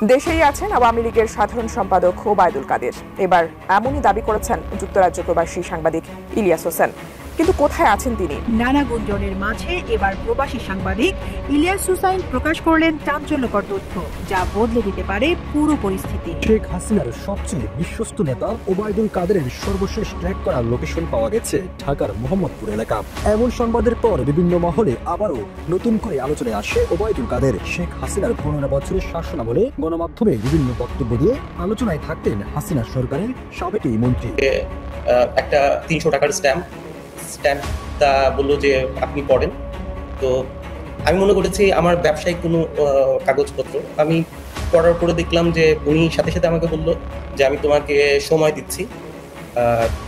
দেশেই আছেন আওয়ামী লীগের সাধারণ সম্পাদক ওবায়দুল কাদের। এবার এমনই দাবি করেছেন যুক্তরাজ্য প্রবাসী সাংবাদিক ইলিয়াস হোসেন। কিন্তু কোথায় আছেন তিনি? নানা গুঞ্জনের মাঝে এবার প্রবাসী সাংবাদিক ইলিয়াস হোসেন প্রকাশ করলেন চাঞ্চল্যকর তথ্য, যা বদলে দিতে পারে পুরো পরিস্থিতি। শেখ হাসিনার সবচেয়ে বিশ্বস্ত নেতা ওবায়দুল কাদেরের সর্বশেষ ট্র্যাক করা লোকেশন পাওয়া গেছে ঢাকার মোহাম্মদপুর এলাকা। এমন সংবাদের পর বিভিন্ন মহলে আবারও নতুন করে আলোচনায় আসে ওবায়দুল কাদের। শেখ হাসিনার 15 বছরের শাসনামলে গণমাধ্যমে বিভিন্ন বক্তব্য দিয়ে আলোচনায় থাকতেন হাসিনা সরকারের সাবেক এই মন্ত্রী। একটা 300 টাকার স্ট্যাম্পটা বললো যে আপনি পড়েন। তো আমি মনে করেছি আমার ব্যবসায়িক কোনো কাগজপত্র। আমি পড়ার পরে দেখলাম যে উনি সাথে সাথে আমাকে বললো যে আমি তোমাকে সময় দিচ্ছি,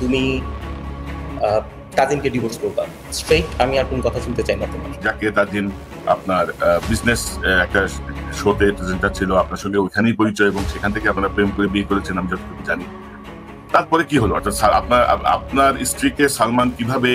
তুমি তাজিনকে ডিভোর্স করবা। স্ট্রেইট, আমি আর কোনো কথা শুনতে চাই না তোমার। যাকে তাজিন আপনার বিজনেস একটা শোতে প্রেজেন্টার ছিল, আপনার সঙ্গে ওইখানেই পরিচয় এবং সেখান থেকে আপনারা প্রেম করে বিয়ে করেছেন আমি যতটুকু জানি। তারপরে কি হলো? অর্থাৎ আপনার স্ত্রীকে সালমান কিভাবে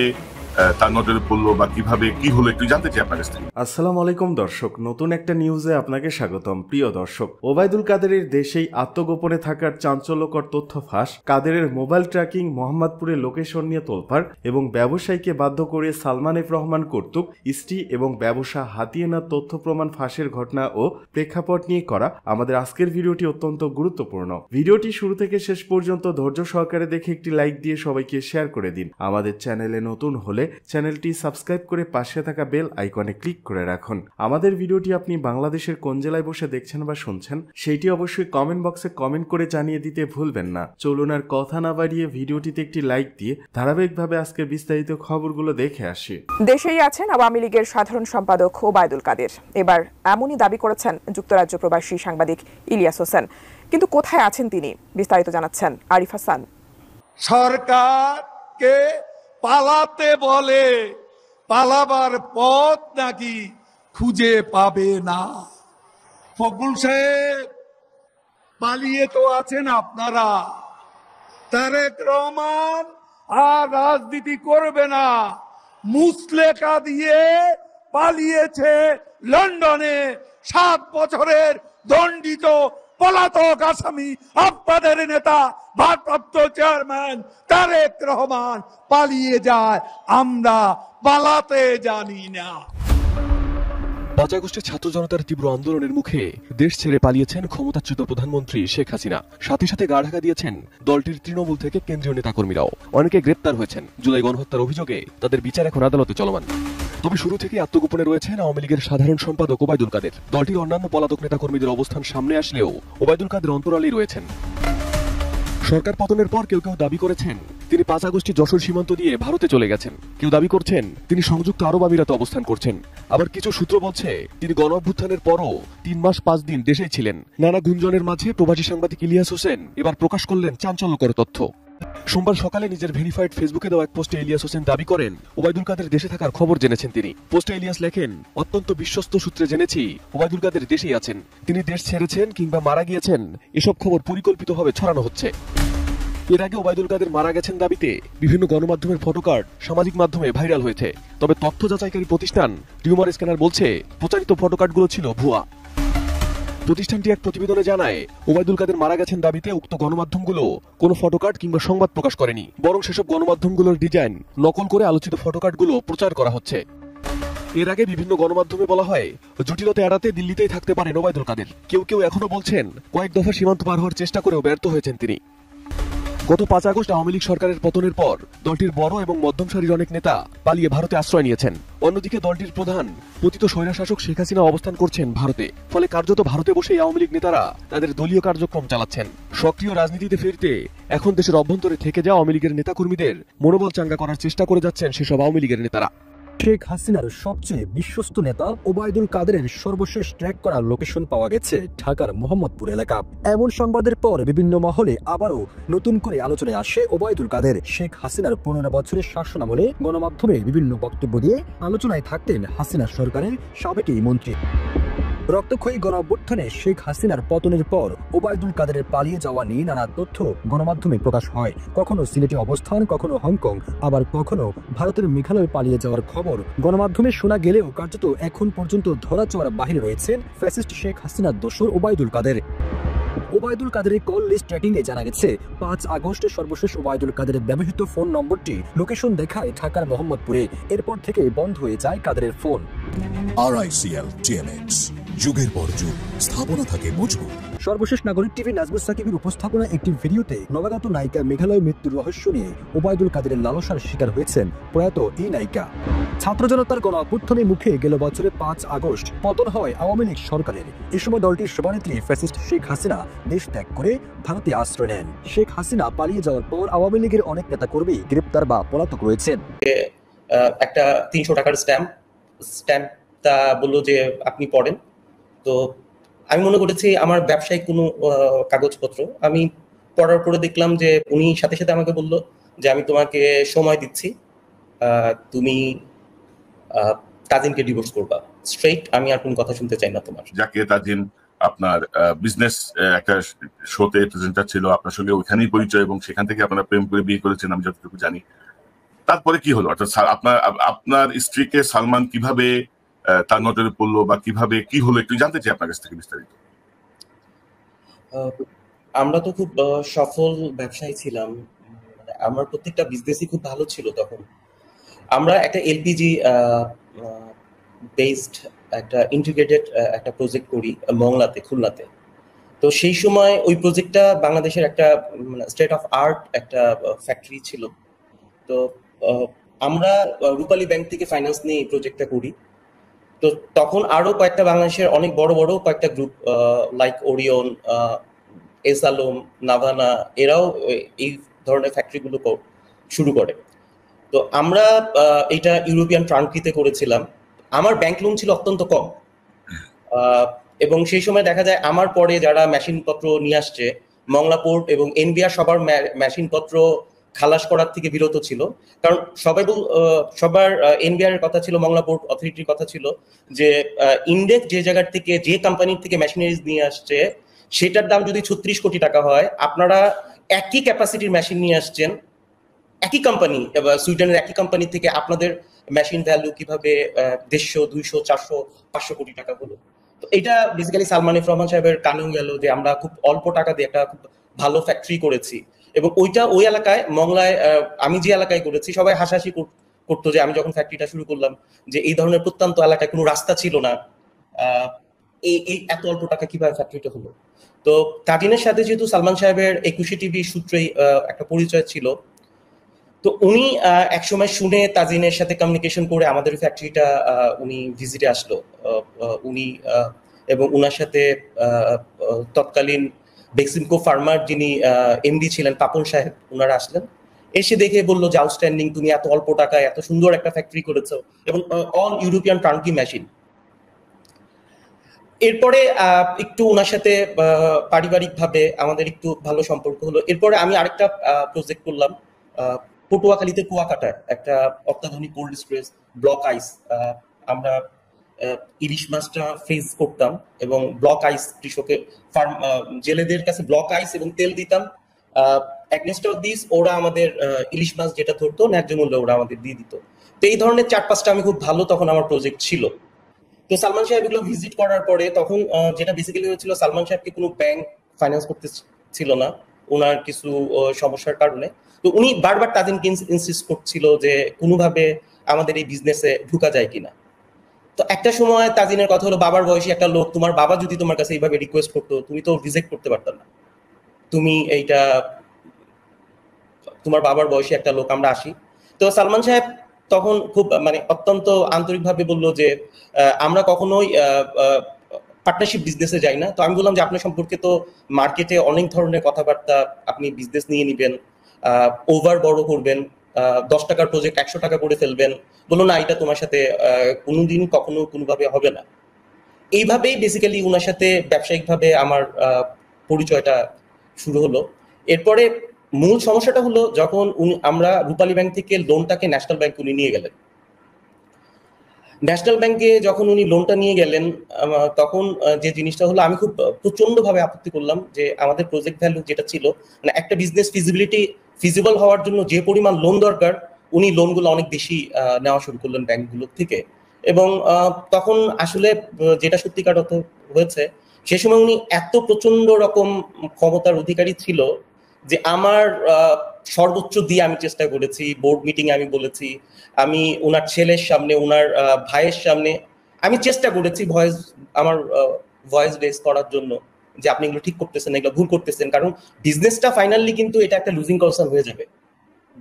তার নজরে পড়লো বা কিভাবে কি হলো একটু জানতে চাই আপনার কাছ থেকে। আসসালামু আলাইকুম দর্শক, নতুন একটা নিউজে আপনাকে স্বাগতম। প্রিয় দর্শক, ওবায়দুল কাদেরের দেশেই আত্মগোপনে থাকার চাঞ্চল্যকর তথ্য ফাঁস, কাদেরের মোবাইল ট্র্যাকিং, মোহাম্মদপুরের লোকেশন নিয়ে তোলপাড় এবং ব্যবসায়ীকে বাধ্য করে সালমান এফ রহমান কর্তৃক স্ত্রী এবং ব্যবসা হাতিয়ে নেওয়ার তথ্য প্রমাণ ফাঁসের ঘটনা ও প্রেক্ষাপট নিয়ে করা আমাদের আজকের ভিডিওটি অত্যন্ত গুরুত্বপূর্ণ। ভিডিওটি শুরু থেকে শেষ পর্যন্ত ধৈর্য সহকারে দেখে একটি লাইক দিয়ে সবাইকে শেয়ার করে দিন। আমাদের চ্যানেলে নতুন হলে চ্যানেলটি সাবস্ক্রাইব করে পাশে থাকা বেল আইকনে ক্লিক করে রাখুন। আমাদের ভিডিওটি আপনি বাংলাদেশের কোন জেলায় বসে দেখছেন বা শুনছেন সেইটি অবশ্যই কমেন্ট বক্সে কমেন্ট করে জানিয়ে দিতে ভুলবেন না। চলুন আর কথা না বাড়িয়ে ভিডিওটিতে একটি লাইক দিয়ে ধারাবাহিকভাবে আজকের বিস্তারিত খবরগুলো দেখে আসি। দেশেই আছেন আওয়ামী লীগের সাধারণ সম্পাদক ওবায়দুল কাদের। এবার এমনই দাবি করেছেন যুক্তরাজ্য প্রবাসী সাংবাদিক ইলিয়াস হোসেন। কিন্তু কোথায় আছেন তিনি? বিস্তারিত জানাচ্ছেন আরিফ হাসান। সরকারকে পালাতে বলে, পালাবার পথ নাকি খুঁজে পাবে না। ফখরুল সাহেব পালিয়ে তো আছেন আপনারা। তারেক রহমান আর রাজনীতি করবে না, মুসলেকা দিয়ে পালিয়েছে লন্ডনে। 7 বছরের দণ্ডিত পলাতক আসামি আপনাদের নেতা ভারপ্রাপ্ত চেয়ারম্যান তারেক রহমান পালিয়ে যায়, আমরা পালাতে জানি না। 5 আগস্টের ছাত্র জনতার তীব্র আন্দোলনের মুখে দেশ ছেড়ে পালিয়েছেন ক্ষমতাচ্যুত প্রধানমন্ত্রী শেখ হাসিনা। সাথে সাথে গা ঢাকা দিয়েছেন দলটির তৃণমূল থেকে কেন্দ্রীয় নেতাকর্মীরাও। অনেকে গ্রেপ্তার হয়েছেন। জুলাই গণহত্যার অভিযোগে তাদের বিচার এখন আদালতে চলমান। তবে শুরু থেকে আত্মগোপনে রয়েছেন আওয়ামী লীগের সাধারণ সম্পাদক ওবায়দুল কাদের। দলটির অন্যান্য পলাতক নেতাকর্মীদের অবস্থান সামনে আসলেও ওবায়দুল কাদের অন্তরালেই রয়েছেন। সরকার পতনের পর কেউ কেউ দাবি করেছেন তিনি 5 আগস্টে যশোর সীমান্ত দিয়ে ভারতে চলে গেছেন। কেউ দাবি করছেন তিনি সংযুক্ত আরব আমিরাতে অবস্থান করছেন। আবার কিছু সূত্র বলছে তিনি গণ অভ্যুত্থানের পরও 3 মাস 5 দিন দেশেই ছিলেন। নানা গুঞ্জনের মাঝে প্রবাসী সাংবাদিক ইলিয়াস হোসেন এবার প্রকাশ করলেন চাঞ্চল্যকর তথ্য। সোমবার সকালে নিজের ভেরিফাইড ফেসবুকে দেওয়া এক পোস্টে ইলিয়াস হোসেন দাবি করেন ওবায়দুল কাদের দেশে থাকার খবর জেনেছেন তিনি। পোস্টে ইলিয়াস লেখেন, অত্যন্ত বিশ্বস্ত সূত্রে জেনেছি ওবায়দুল কাদের দেশেই আছেন। তিনি দেশ ছেড়েছেন কিংবা মারা গিয়েছেন এসব খবর পরিকল্পিতভাবে ছড়ানো হচ্ছে। এর আগে ওবায়দুল কাদের মারা গেছেন দাবিতে বিভিন্ন গণমাধ্যমের ফটোকার্ড সামাজিক মাধ্যমে ভাইরাল হয়েছে। তবে তথ্য যাচাইকারী প্রতিষ্ঠান টিউমার স্ক্যানার বলছে প্রচারিত ফটোকার্ডগুলো ছিল ভুয়া। প্রতিষ্ঠানটি এক প্রতিবেদনে জানায় ওবায়দুল কাদের মারা গেছেন দাবিতে উক্ত গণমাধ্যমগুলো কোনো ফটোকার্ড কিংবা সংবাদ প্রকাশ করেনি, বরং সেসব গণমাধ্যমগুলোর ডিজাইন নকল করে আলোচিত ফটোকার্ডগুলো প্রচার করা হচ্ছে। এর আগে বিভিন্ন গণমাধ্যমে বলা হয় জটিলতা এড়াতে দিল্লিতেই থাকতে পারেন ওবায়দুল কাদের। কেউ কেউ এখনো বলছেন কয়েক দফা সীমান্ত পার হওয়ার চেষ্টা করেও ব্যর্থ হয়েছেন তিনি। গত 5 আগস্ট আওয়ামী লীগ সরকারের পতনের পর দলটির বড় এবং মধ্যম সারির অনেক নেতা পালিয়ে ভারতে আশ্রয় নিয়েছেন। অন্যদিকে দলটির প্রধান পতিত স্বৈরশাসক শেখ হাসিনা অবস্থান করছেন ভারতে। ফলে কার্যত ভারতে বসেই আওয়ামী লীগ নেতারা তাদের দলীয় কার্যক্রম চালাচ্ছেন। সক্রিয় রাজনীতিতে ফিরতে এখন দেশের অভ্যন্তরে থেকে যাওয়া আওয়ামী লীগের নেতাকর্মীদের মনোবল চাঙ্গা করার চেষ্টা করে যাচ্ছেন সেসব আওয়ামী লীগের নেতারা। শেখ হাসিনার সবচেয়ে বিশ্বস্ত নেতা ওবায়দুল কাদেরের সর্বশেষ ট্র্যাক করা লোকেশন পাওয়া গেছে ঢাকার মোহাম্মদপুর এলাকা। এমন সংবাদের পর বিভিন্ন মহলে আবারও নতুন করে আলোচনায় আসে ওবায়দুল কাদের। শেখ হাসিনার 15 বছরের শাসনামলে গণমাধ্যমে বিভিন্ন বক্তব্য দিয়ে আলোচনায় থাকতেন হাসিনা সরকারের সাবেক এই মন্ত্রী। রক্তক্ষয়ী গণঅভ্যুত্থানে শেখ হাসিনার পতনের পর ওবায়দুল কাদেরের পালিয়ে যাওয়া নিয়ে নানা তথ্য গণমাধ্যমে প্রকাশ হয়। কখনো সিলেটে অবস্থান, কখনো হংকং, আবার কখনো ভারতের মেঘালয়ে পালিয়ে যাওয়ার খবর গণমাধ্যমে শোনা গেলেও কার্যত এখন পর্যন্ত ধরাছোঁয়ার বাহিরে রয়েছেন ফ্যাসিস্ট শেখ হাসিনার দোসর ওবায়দুল কাদের। ওবায়দুল কাদেরের কল লিস্ট ট্র্যাকিংয়ে জানা গেছে ৫ আগস্টে সর্বশেষ ওবায়দুল কাদেরের ব্যবহৃত ফোন নম্বরটি লোকেশন দেখায় ঢাকার মোহাম্মদপুরে। এরপর থেকে বন্ধ হয়ে যায় কাদেরের ফোন। RICL TNX, যুগের পর যুগ স্থাপনা থাকে মজবুত। সর্বশেষ নাগরিক টিভি নাজমুস সাকিবের উপস্থাপনা একটি ভিডিওতে নবাগত নায়িকা মেঘালয় মৃত্যুর রহস্য নিয়ে ওবায়দুল কাদেরের লালসার শিকার হয়েছেন প্রয়াত এই নায়িকা। ছাত্র জনতার গণঅভ্যুত্থানের মুখে গেল বছরের ৫ আগস্ট পতন হয় আওয়ামী লীগ সরকারের। এ সময় দলটির সভানেত্রী ফ্যাসিস্ট শেখ হাসিনা দেশ ত্যাগ করে ভারতে আশ্রয় নেন। শেখ হাসিনা পালিয়ে যাওয়ার পর আওয়ামী লীগের অনেক নেতাকর্মী গ্রেপ্তার বা পলাতক রয়েছেন। একটা ৩০০ টাকার স্ট্যাম্পটা বললো যে আপনি পড়েন। তো আমি মনে করেছি আমার ব্যবসায়িক কোনো কাগজপত্র। আমি পড়ার পরে দেখলাম যে উনি সাথে সাথে আমাকে বললো যে আমি তোমাকে সময় দিচ্ছি, তুমি তাজিনকে ডিভোর্স করবা স্ট্রেইট, আমি আর কোনো কথা শুনতে চাই না তোমার। যাকে তাজিন আপনার বিজনেস একটা শোতে প্রেজেন্টার ছিল, আপনার সঙ্গে ওইখানেই পরিচয় এবং সেখান থেকে আপনারা প্রেম করে বিয়ে করেছেন আমি যতটুকু জানি। তারপরে কি হলো, অর্থাৎ আপনার স্ত্রীকে সালমান কিভাবে তার নজরে পড়লো বা কিভাবে কি হলো একটু জানতে চাই আপনার কাছ থেকে বিস্তারিত। আমরা তো খুব সফল ব্যবসায়ী ছিলাম, আমার প্রত্যেকটা বিজনেসই খুব ভালো ছিল তখন। আমরা একটা এলপিজি বেসড একটা ইন্টিগ্রেটেড একটা প্রজেক্ট করি মংলাতে, খুলনাতে। তো সেই সময় ওই প্রজেক্টটা বাংলাদেশের একটা স্টেট অফ আর্ট একটা ফ্যাক্টরি ছিল। তো আমরা রূপালী ব্যাংক থেকে ফাইন্যান্স নিয়ে এই প্রজেক্টটা করি। তো তখন আরো কয়েকটা বাংলাদেশের অনেক বড় বড় কয়েকটা group like Orion, S Alam, Navana, এরাও এই ধরনের ফ্যাক্টরিগুলো শুরু করে। তো আমরা এটা ইউরোপিয়ান ট্রাঙ্কিতে করেছিলাম। আমার ব্যাংক লোন ছিল অত্যন্ত কম, এবং সেই সময় দেখা যায় আমার পরে যারা মেশিনপত্র নিয়ে আসছে, মংলা পোর্ট এবং এনবিআর সবার মেশিনপত্র খালাস করার থেকে বিরত ছিল। কারণ সবার এনবিআর এর কথা ছিল, মংলা পোর্ট অথরিটির কথা ছিল যে ইন্ডেক্স যে জায়গার থেকে, যে কোম্পানির থেকে মেশিনারিজ নিয়ে আসছে সেটার দাম যদি ৩৬ কোটি টাকা হয়, আপনারা একই ক্যাপাসিটির মেশিন নিয়ে আসছেন, একই কোম্পানি, সুইডেনের একই কোম্পানি থেকে, আপনাদের মেশিন ভ্যালু কিভাবে ১৫০, ২০০, ৪০০, ৫০০ কোটি টাকা হলো। তো এটা বেসিক্যালি সালমান এফ রহমান সাহেবের কানেও গেল যে আমরা খুব অল্প টাকা দিয়ে একটা খুব ভালো ফ্যাক্টরি করেছি। এবং ওই এলাকায় মংলায়, আমি যে এলাকায় করেছি, সবাই হাসাহাসি করতো যে আমি যখন ফ্যাক্টরিটা শুরু করলাম যে এই ধরনের প্রত্যন্ত এলাকায় কোনো রাস্তা ছিল না, এই এত অল্প টাকা কিভাবে ফ্যাক্টরিটা হলো। তো তাজিনের সাথে যেহেতু সালমান সাহেবের ২১ টিভি সূত্রেই একটা পরিচয় ছিল, তো উনি একসময় শুনে তাজিনের সাথে কমিউনিকেশন করে আমাদের ফ্যাক্টরিটা উনি ভিজিটে আসলো। উনি এবং উনার সাথে তৎকালীন বেক্সিমকো ফার্মার যিনি এমডি ছিলেন পাপন সাহেব, ওনারা আসলেন। এসে দেখে বললো যে আউটস্ট্যান্ডিং, তুমি এত অল্প টাকায় এত সুন্দর একটা ফ্যাক্টরি করেছো এবং অল ইউরোপিয়ান টার্কি মেশিন। এরপরে একটু ওনার সাথে পারিবারিকভাবে আমাদের একটু ভালো সম্পর্ক হলো। এরপরে আমি আরেকটা প্রজেক্ট করলাম পটুয়াখালীতে, কুয়াকাটায় একটা অত্যাধুনিক কোল্ড স্টোরেজ, ব্লক আইস। আমরা ইলিশ মাছটা ফ্রিজ করতাম এবং ব্লক আইস কৃষকের জেলেদের কাছে ব্লক আইস এবং তেল দিতাম। এগেইনস্ট অফ দিস ওরা আমাদের ইলিশ মাছ যেটা ধরতো ন্যায্য মূল্যে ওরা আমাদের দিয়ে দিত। তো এই ধরনের ৪-৫টা আমি খুব ভালো তখন আমার প্রজেক্ট ছিল। তো সালমান সাহেব এগুলো ভিজিট করার পরে তখন যেটা বেসিক্যালি হয়েছিল, সালমান সাহেবকে কোনো ব্যাংক ফাইন্যান্স করতে ছিল না ওনার কিছু সমস্যার কারণে। তো উনি বারবার তাজিনকে ইনসিস্ট করছিল যে কোনোভাবে আমাদের এই বিজনেসে ঢুকা যায় কিনা। তো একটা সময় তাজিনের কথা হলো, বাবার বয়সী একটা লোক, তোমার বাবা যদি তোমার কাছে এইভাবে রিকোয়েস্ট করতো, তুমি তো রিজেক্ট করতে পারতাম না, তুমি এইটা, তোমার বাবার বয়সী একটা লোক, আমরা আসি। তো সালমান সাহেব তখন খুব অত্যন্ত আন্তরিকভাবে বললো যে আমরা কখনোই পার্টনারশিপ বিজনেসে যাই না। তো আমি বললাম যে আপনার সম্পর্কে তো মার্কেটে অনেক ধরনের কথাবার্তা, আপনি বিজনেস নিয়ে নিবেন, ওভার বড় করবেন, 10 টাকার প্রজেক্ট 100 টাকা করে ফেলবেন। বললো না, এটা তোমার সাথে কোনোদিন কখনো কোনোভাবে হবে না। এইভাবেই বেসিক্যালি ওনার সাথে ব্যবসায়িকভাবে আমার পরিচয়টা শুরু হলো। এরপরে মূল সমস্যাটা হলো যখন আমরা রূপালী ব্যাংক থেকে লোনটাকে ন্যাশনাল ব্যাংক উনি নিয়ে গেলেন। ন্যাশনাল ব্যাংকে যখন উনি লোনটা নিয়ে গেলেন, তখন যে জিনিসটা হলো, আমি খুব প্রচন্ডভাবে আপত্তি করলাম যে আমাদের প্রজেক্ট ভ্যালু যেটা ছিল, মানে একটা বিজনেস ফিজিবল হওয়ার জন্য যে পরিমাণ লোন দরকার, উনি লোনগুলো অনেক বেশি নেওয়া শুরু করলেন ব্যাংকগুলোর থেকে। এবং তখন আসলে যেটা সত্যিকার অর্থ হয়েছে, সে সময় উনি এত প্রচন্ড রকম ক্ষমতার অধিকারী ছিল যে আমার সর্বোচ্চ দিয়ে আমি চেষ্টা করেছি, বোর্ড মিটিং আমি বলেছি, আমি ওনার ছেলের সামনে, ওনার ভাইয়ের সামনে আমি চেষ্টা করেছি আমার ভয়েস রেজ করার জন্য যে আপনি এগুলো ঠিক করতেছেন, এগুলো ভুল করতেছেন। কারণ বিজনেসটা ফাইনালি কিন্তু এটা একটা লুজিং কনসার্ন হয়ে যাবে।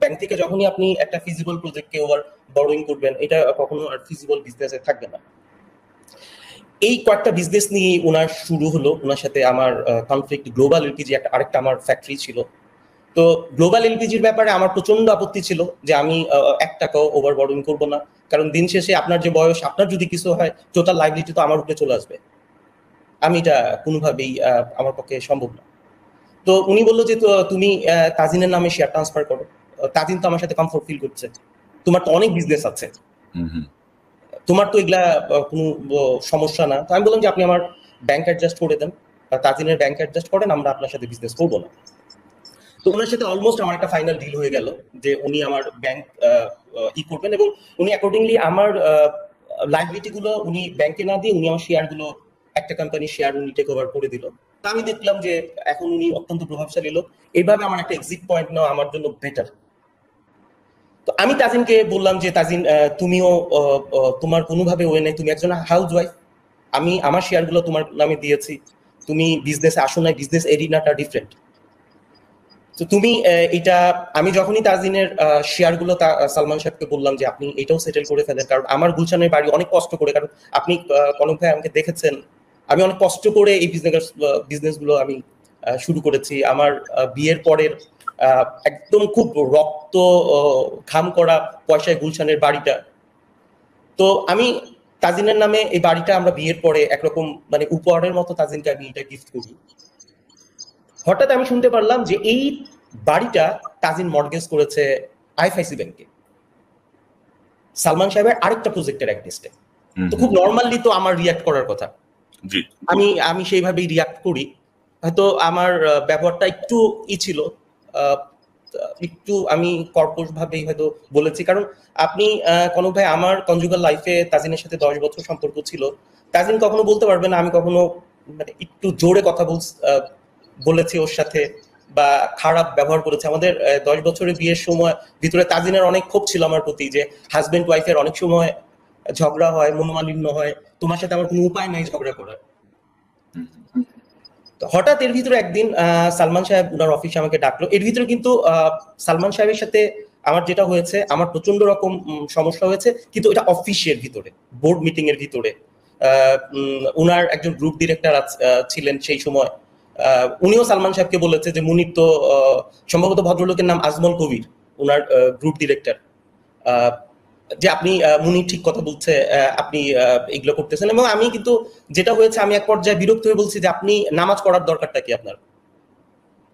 ব্যাংক থেকে যখনই আপনি একটা ফিজিবল প্রজেক্টকে ওভার বরোইং করবেন, এটা কখনো আর ফিজিবল বিজনেসে থাকবে না। এই কয়েকটা বিজনেস নিয়ে ওনার শুরু হলো। ওনার সাথে আমার কনফ্লিক্ট। গ্লোবাল এলপিজি আরেকটা আমার ফ্যাক্টরি ছিল। তো গ্লোবাল এলপিজির ব্যাপারে আমার প্রচন্ড আপত্তি ছিল যে আমি 1 টাকাও ওভার বরোইং করবো না। কারণ দিন শেষে আপনার যে বয়স, আপনার যদি কিছু হয়, টোটাল লাইবিলিটি তো আমার উপরে চলে আসবে। আমি এটা কোনোভাবেই আমার পক্ষে সম্ভব না। তো উনি বললো যে তুমি তাজিনের নামে শেয়ার ট্রান্সফার করো। তাজিন তো আমার সাথে কমফোর্ট ফিল করছে, তোমার তো অনেক বিজনেস আছে, তোমার তো এগুলা কোনো সমস্যা না। তো আমি বললাম যে আপনি আমার ব্যাংক অ্যাডজাস্ট করে দেন, তাজিনের ব্যাংক অ্যাডজাস্ট করেন, আমরা আপনার সাথে বিজনেস করবো না। তো ওনার সাথে অলমোস্ট আমার একটা ফাইনাল ডিল হয়ে গেল যে উনি আমার ব্যাংক করবেন, এবং উনি অ্যাকর্ডিংলি আমার লাইবিলিটি গুলো উনি ব্যাংকে না দিয়ে উনি আমার শেয়ার গুলো, একটা কোম্পানির শেয়ার উনি টেক ওভার করে দিল। তো আমি দেখলাম যে এখন উনি অত্যন্ত প্রভাবশালী লোক, এইভাবে আমার একটা এক্সিট পয়েন্ট নেওয়া আমার জন্য বেটার। তো আমি তাজিনকে বললাম যে তাজিন, তুমিও তোমার কোনোভাবে ওয়ে নেই, তুমি একজন হাউস ওয়াইফ, আমি আমার শেয়ার গুলো তোমার নামে দিয়েছি, তুমি বিজনেসে আসো নাই, বিজনেস এরিনাটা ডিফারেন্ট। তো তুমি এটা, আমি যখনই তাজিনের শেয়ার গুলো সালমান সাহেবকে বললাম যে আপনি এটাও সেটেল করে ফেলেন, কারণ আমার গুলশানের বাড়ি অনেক কষ্ট করে, কারণ আপনি কনক ভাই আমাকে দেখেছেন, আমি অনেক কষ্ট করে এই বিজনেস গুলো আমি শুরু করেছি। আমার বিয়ের পরের একদম খুব রক্ত ঘাম করা পয়সায় গুলশানের বাড়িটা। তো আমি তাজিনের নামে এই বাড়িটা আমরা বিয়ের পরে একরকম মানে উপহারের মতো তাজিনকে আমি এটা গিফট করি। হঠাৎ আমি শুনতে পারলাম যে এই বাড়িটা তাজিন মর্টগেজ করেছে আইএফআইসি ব্যাংকে, সালমান সাহেবের আরেকটা প্রজেক্টের অ্যাগেইনস্টে। তো খুব নর্মালি তো আমার রিয়াক্ট করার কথা, আমি সেইভাবেই রিয়াক্ট করি। হয়তো আমার ব্যবহারটা একটু ছিল, একটু আমি কর্কশ ভাবেই হয়তো বলেছি। কারণ আপনি কনক ভাই, আমার কনজুগাল লাইফে তাজিনের সাথে 10 বছর সম্পর্ক ছিল। তাজিন কখনো বলতে পারবে না আমি কখনো মানে একটু জোরে কথা বলেছি ওর সাথে বা খারাপ ব্যবহার করেছে। আমাদের 10 বছরের বিয়ের সময় ভিতরে তাজিনের অনেক ক্ষোভ ছিল আমার প্রতি, যে হাজবেন্ড ওয়াইফের অনেক সময় ঝগড়া হয়, মনোমালিন্য হয়, তোমার সাথে আমার কোনো উপায় নাই ঝগড়া করার। হঠাৎ এর ভিতরে একদিন সালমান সাহেব ওনার অফিসে আমাকে ডাকলো। এর ভিতরে কিন্তু সালমান সাহেবের সাথে আমার যেটা হয়েছে, আমার প্রচন্ড রকম সমস্যা হয়েছে, কিন্তু এটা অফিসের ভিতরে, বোর্ড মিটিং এর ভিতরে। ওনার একজন গ্রুপ ডিরেক্টর ছিলেন সেই সময়, উনিও সালমান সাহেবকে বলেছে যে মুনির তো, সম্ভবত ভদ্রলোকের নাম আজমল কবির, ওনার গ্রুপ ডিরেক্টর, যে আপনি মুনির ঠিক কথা বলছে, আপনি এগুলো করতেছেন। এবং আমি কিন্তু যেটা হয়েছে, আমি এক পর্যায়ে বিরক্ত হয়ে বলছি যে আপনি নামাজ পড়ার দরকারটা কি আপনার?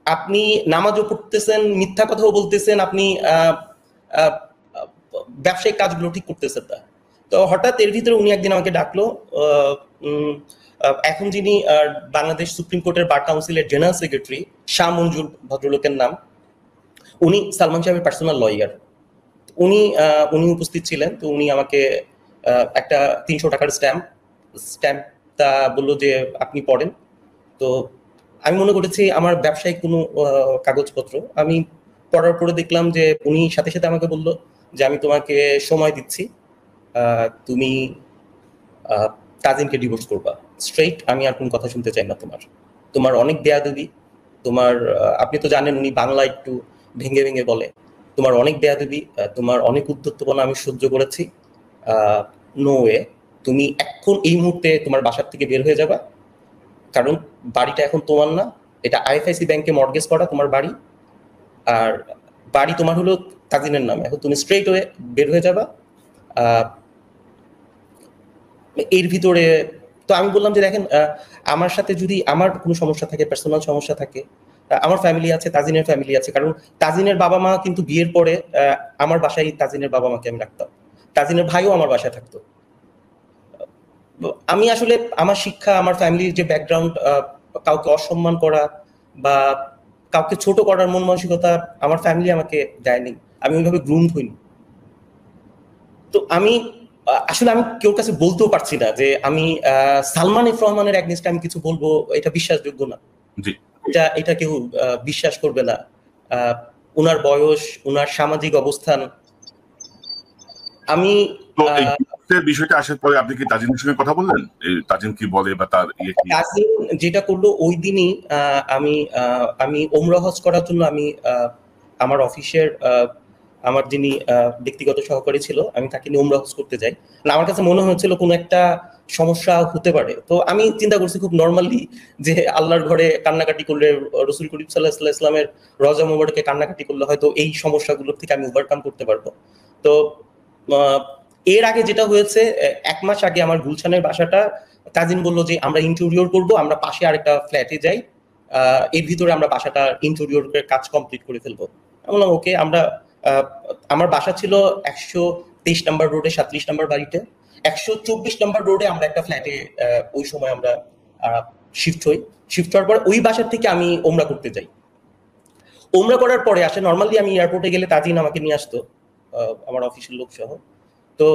আপনি নামাজও পড়তেছেন, মিথ্যা কথাও বলতেছেন, আপনি ব্যবসায়িক কাজগুলো ঠিক করতেছেন না। তো হঠাৎ এর ভিতরে উনি একদিন আমাকে ডাকলো। এখন যিনি বাংলাদেশ সুপ্রিম কোর্টের বার কাউন্সিলের জেনারেল সেক্রেটারি, শাহ মঞ্জুর ভদ্রলোকের নাম, উনি সালমান সাহেবের পার্সোনাল লয়ার, উনি উপস্থিত ছিলেন। তো উনি আমাকে একটা 300 টাকার স্ট্যাম্পটা বললো যে আপনি পড়েন। তো আমি মনে করেছি আমার ব্যবসায়িক কোনো কাগজপত্র। আমি পড়ার পরে দেখলাম যে উনি সাথে সাথে আমাকে বললো যে আমি তোমাকে সময় দিচ্ছি, তুমি তাজিনকে ডিভোর্স করবা স্ট্রেইট, আমি আর কোনো কথা শুনতে চাই না তোমার অনেক বেয়াদবি, তোমার আপনি তো জানেন উনি বাংলা একটু ভেঙে ভেঙে বলে, তোমার অনেক বেয়াদবি, তোমার অনেক উদ্ধত্তপনা আমি সহ্য করেছি, নো ওয়ে, তুমি এখন এই মুহূর্তে তোমার বাসার থেকে বের হয়ে যাবা, কারণ বাড়িটা এখন তোমার না, এটা আইএফআইসি ব্যাংকে মর্টগেজ করা তোমার বাড়ি, আর বাড়ি তোমার হলো তাজিনের নামে, এখন তুমি স্ট্রেইট হয়ে বের হয়ে যাবা। এর ভিতরে তো আমি বললাম যে দেখেন, আমার সাথে যদি আমার কোনো সমস্যা থাকে, পার্সোনাল সমস্যা থাকে, আমার ফ্যামিলি আছে, তাজিনের ফ্যামিলি আছে, কারণ তাজিনের বাবা মা কিন্তু বিয়ের পরে আমার বাসায় তাজিনের বাবা মাকে আমি রাখতাম, তাজিনের ভাইও আমার বাসায় থাকতো। আমি আসলে আমার শিক্ষা, আমার ফ্যামিলির যে ব্যাকগ্রাউন্ড, কাউকে অসম্মান করা বা কাউকে ছোট করার মন মানসিকতা আমার ফ্যামিলি আমাকে দেয়নি। আমি ওইভাবে গ্রুমড হইনি। তো আমি আসলে আমি কেউ কাছে বলতেও পারছি না যে আমি সালমান এফ রহমানের এগেইনস্টে আমি কিছু বলবো, এটা বিশ্বাসযোগ্য না। জি, এটা কেউ বিশ্বাস করবে না। উনার বয়স, উনার সামাজিক অবস্থান, আমি তো এই গুরুত্বের বিষয়টা আসার পরে আপনি কি তাজিনের সঙ্গে কথা বললেন? তাজিন কি বলে বা তার ইয়ে কি? তাজিম যেটা করলো ওই দিনই, আমি ওমরা হজ করার জন্য আমি আমার অফিসের আমার যিনি ব্যক্তিগত সহকারী ছিল, আমি তাকে নিয়ে ওমরা হজ করতে যাই। আমার কাছে মনে হয়েছিল কোনো একটা সমস্যা হতে পারে। তো আমি চিন্তা করছি খুব নর্মালি যে আল্লাহর ঘরে কান্নাকাটি করলে, রসুল করিম সাল্লাল্লাহু আলাইহি ওয়াসাল্লামের রওজা মোবারকে কান্নাকাটি করলে হয়তো এই সমস্যাগুলোর থেকে আমি ওভারকাম করতে পারবো। তো এর আগে যেটা হয়েছে, 1 মাস আগে আমার গুলশানের বাসাটা কাজিন বললো যে আমরা ইন্টেরিয়র করব, আমরা পাশে আরেকটা ফ্ল্যাটে যাই, এর ভিতরে আমরা বাসাটা ইন্টেরিয়রের কাজ কমপ্লিট করে ফেলবো। আমি বললাম ওকে। আমার বাসা ছিল 123 নম্বর রোডে 37 নম্বর বাড়িতে। 124 নম্বর রোডে আমরা একটা ফ্ল্যাটে ওই সময় আমরা শিফট হওয়ার পর ওই বাসার থেকে আমি ওমরা করতে যাই। ওমরা করার পরে আসে, নর্মালি আমি এয়ারপোর্টে গেলে তাজিন আমাকে নিয়ে আসতো, আমার অফিসের লোক সহ। তো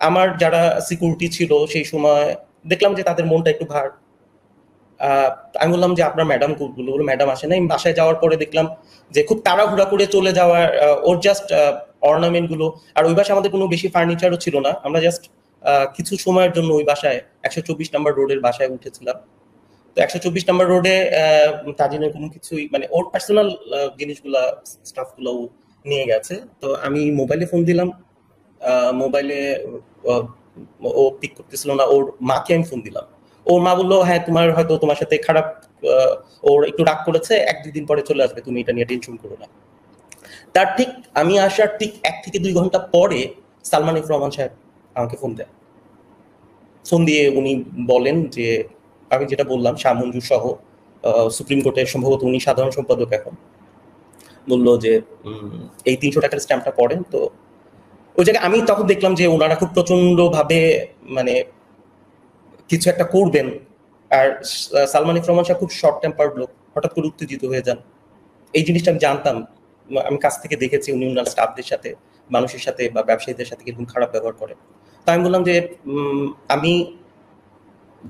আমার যারা সিকিউরিটি ছিল সেই সময় দেখলাম যে তাদের মনটা একটু ভার। আমি বললাম যে আপনার ম্যাডাম বললো ম্যাডাম আসে না। আমি বাসায় যাওয়ার পরে দেখলাম যে খুব তাড়াহুড়া করে চলে যাওয়ার, ওর জাস্ট অর্নামেন্ট গুলো, আর ওই বাসায় আমাদের কোনো বেশি ফার্নিচারও ছিল না। আমরা জাস্ট কিছু সময়ের জন্য ওই বাসায় 124 নম্বর রোডের বাসায় উঠেছিলাম। তো 124 নম্বর রোডে তাজিনের কোনো কিছুই, মানে ওর পার্সোনাল জিনিসগুলা, স্টাফগুলো নিয়ে গেছে। তো আমি মোবাইলে ফোন দিলাম, মোবাইলে ও পিক করতেছিল না। ওর মাকে আমি ফোন দিলাম, ওর মা বললো হ্যাঁ তোমার সাথে খারাপ, ওর একটু রাগ করেছে, 1-2 দিন পরে চলে আসবে, তুমি এটা নিয়ে টেনশন করো না। তার ঠিক আমি আসার ঠিক 1 থেকে 2 ঘন্টা পরে সালমান এফ রহমান সাহেব আমাকে ফোন দেয়। ফোন দিয়ে উনি বলেন যে আমি যেটা বললাম, শাহ মঞ্জুর সহ সুপ্রিম কোর্টের সম্ভবত উনি সাধারণ সম্পাদক এখন, বললো যে এই 300 টাকার স্ট্যাম্পটা পড়েন। তো ওই জায়গায় আমি তখন দেখলাম যে ওনারা খুব প্রচন্ড ভাবে মানে কিছু একটা করবেন। আর সালমান এফ রহমান সাহেব খুব শর্ট টেম্পার্ড লোক, হঠাৎ করে উত্তেজিত হয়ে যান। এই জিনিসটা আমি জানতাম, আমি কাছ থেকে দেখেছি উনি ওনার স্টাফদের সাথে, মানুষের সাথে বা ব্যবসায়ীদের সাথে কিরকম খারাপ ব্যবহার করে। তো আমি বললাম যে আমি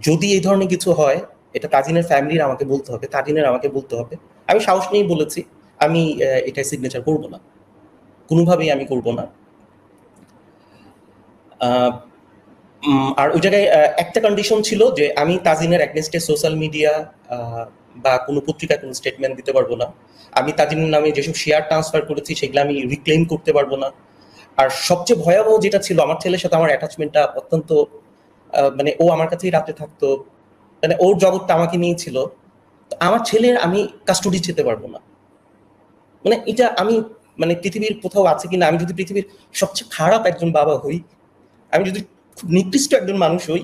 যদি এই ধরনের কিছু হয়, এটা তাজিনের ফ্যামিলির আমাকে বলতে হবে, তাজিনের আমাকে বলতে হবে। আমি সাহস নিয়েই বলেছি আমি এটা সিগনেচার করব না, কোনোভাবেই আমি করব না। আর ওই জায়গায় একটা কন্ডিশন ছিল যে আমি তাজিনের এগেইনস্টে সোশ্যাল মিডিয়া বা কোনো পত্রিকায় কোনো স্টেটমেন্ট দিতে পারবো না। আমি তাজিনের নামে যেসব শেয়ার ট্রান্সফার করেছি সেগুলো আমি রিক্লেম করতে পারবো না। আর সবচেয়ে ভয়াবহ যেটা ছিল, আমার ছেলের সাথে আমার অ্যাটাচমেন্টটা অত্যন্ত, মানে ও আমার কাছেই রাতে থাকতো, মানে ওর জগৎটা আমাকে নিয়েই ছিল। আমার ছেলের আমি কাস্টডি যেতে পারবো না। মানে এটা আমি, মানে পৃথিবীর কোথাও আছে কিনা, আমি যদি পৃথিবীর সবচেয়ে খারাপ একজন বাবা হই, আমি যদি খুব নিকৃষ্ট একজন মানুষ হই,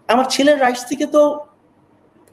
আমার ছেলের রাইটস থেকে তো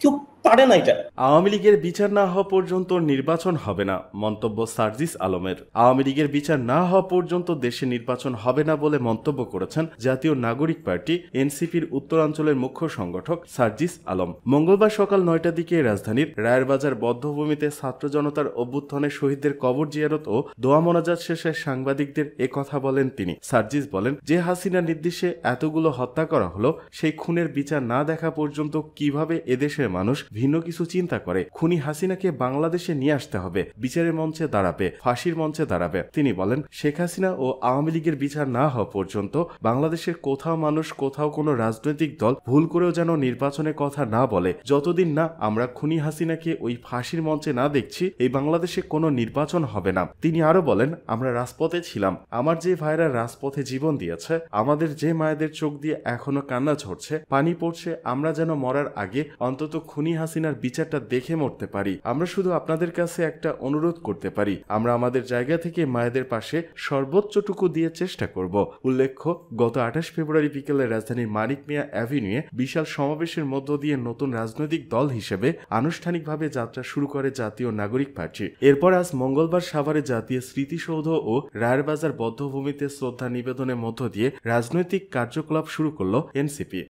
কেউ পারে না এটা। আওয়ামী লীগের বিচার না হওয়া পর্যন্ত নির্বাচন হবে না, মন্তব্য সার্জিস আলমের। আওয়ামী লীগের বিচার না হওয়া পর্যন্ত দেশে নির্বাচন হবে না বলে মন্তব্য করেছেন জাতীয় নাগরিক পার্টি এনসিপির উত্তরাঞ্চলের মুখ্য সংগঠক সার্জিস আলম। মঙ্গলবার সকাল 9টার দিকে রাজধানীর রায়েরবাজার বদ্ধভূমিতে ছাত্র জনতার অভ্যুত্থানে শহীদদের কবর জিয়ারত ও দোয়া মোনাজাত শেষে সাংবাদিকদের এ কথা বলেন তিনি। সার্জিস বলেন, যে হাসিনার নির্দেশে এতগুলো হত্যা করা হলো, সেই খুনের বিচার না দেখা পর্যন্ত কিভাবে এদেশের মানুষ ভিন্ন কিছু চিন্তা করে? খুনি হাসিনাকে বাংলাদেশে নিয়ে আসতে হবে, বিচারের মঞ্চে দাঁড়াবে, ফাঁসির মঞ্চে দাঁড়াবে। তিনি বলেন, শেখ হাসিনা ও আওয়ামী লীগের বিচার না হওয়া পর্যন্ত বাংলাদেশের কোথাও মানুষ, কোথাও কোনো রাজনৈতিক দল ভুল করেও যেন নির্বাচনের কথা না বলে। যতদিন না আমরা খুনি হাসিনাকে ওই ফাঁসির মঞ্চে না দেখছি, এই বাংলাদেশে কোনো নির্বাচন হবে না। তিনি আরো বলেন, আমরা রাজপথে ছিলাম, আমার যে ভাইরা রাজপথে জীবন দিয়েছে, আমাদের যে মায়েদের চোখ দিয়ে এখনো কান্না ঝরছে, পানি পড়ছে, আমরা যেন মরার আগে অন্তত খুনি হাসিনার বিচারটা দেখে মরতে পারি। আমরা শুধু আপনাদের কাছে একটা অনুরোধ করতে পারি, আমরা আমাদের জায়গা থেকে মায়েদের পাশে সর্বোচ্চটুকু দিয়ে চেষ্টা করব। উল্লেখ্য, গত 28 ফেব্রুয়ারি বিকেলে রাজধানীর মানিক মিয়া অ্যাভিনিউয়ে বিশাল সমাবেশের মধ্য দিয়ে নতুন রাজনৈতিক দল হিসেবে আনুষ্ঠানিকভাবে যাত্রা শুরু করে জাতীয় নাগরিক পার্টি। এরপর আজ মঙ্গলবার সাভারে জাতীয় স্মৃতিসৌধ ও রায়েরবাজার বদ্ধভূমিতে শ্রদ্ধা নিবেদনের মধ্য দিয়ে রাজনৈতিক কার্যকলাপ শুরু করল এনসিপি।